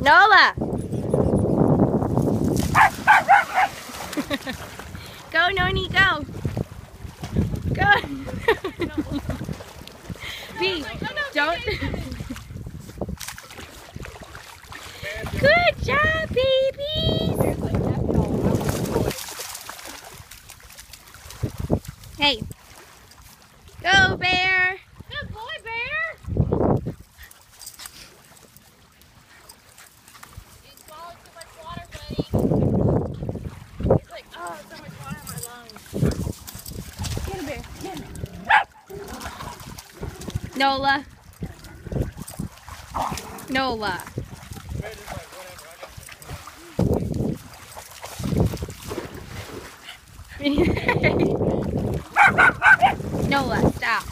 Nola! Go, Noni, go! Go! B, don't... Good job, babies! Hey! Go, Bear! Good boy, Bear! You swallowed too much water, buddy. He's like, oh, so much water in my lungs. Get him, Bear. Get him. Nola. Nola. Nola, stop.